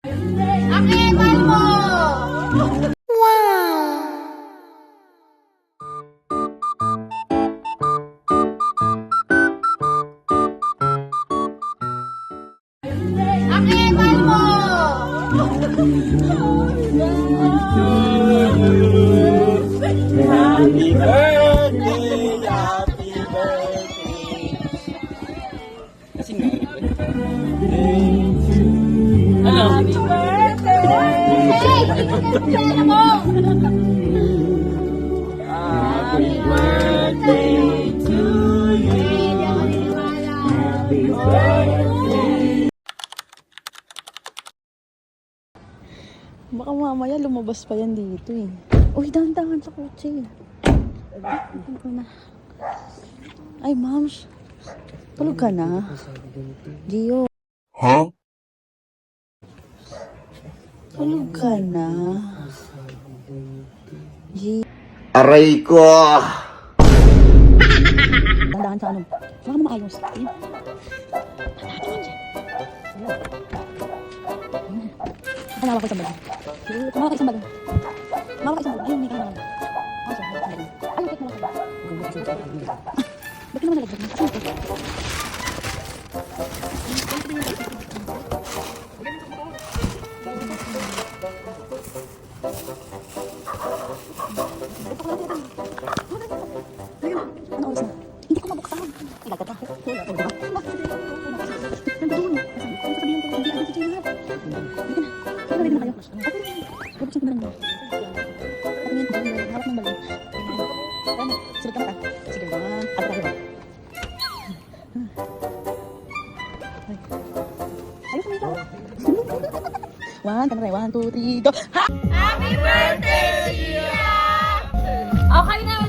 Akin, mahal mo! Akin, mahal mo! Happy birthday, happy birthday. Kasi nga, ano? Happy birthday! Hey! Mo! Happy birthday to you. Happy birthday. Baka mamaya lumabas pa yan dito eh. Uy, dahan-dahan sa kotse. Ano na? Ay, ma'am. Tulog ka na? Gio. Huh? Tulog ka na? Gio. Aray ko! Dahan-dahan sa ano? Baka mo maayos. Ayun. Hanawa ko isang bago. Hanawa ko isang bago. Hanawa ko isang bago. Ayun, may kanya naman. Ayun, wait mo lang. Ba't naman nalagdag mo? Asan ito? Ano oras na? Hindi ko mabuksan. Ilagad ka. Wala ko ba? Nandun. Ano sabihin ko? Hindi agad si Jay lahat. Hindi na. Sige na, ready na kayo. Bubuksan ko na lang yun. Patingin ko. Hawak ng balon. Ano? Sunod ka mata. Sige, one. At tayo ba? Ayos na ito. One, kanara. 1, 2, 3, go. Happy birthday, Gia! Okay na,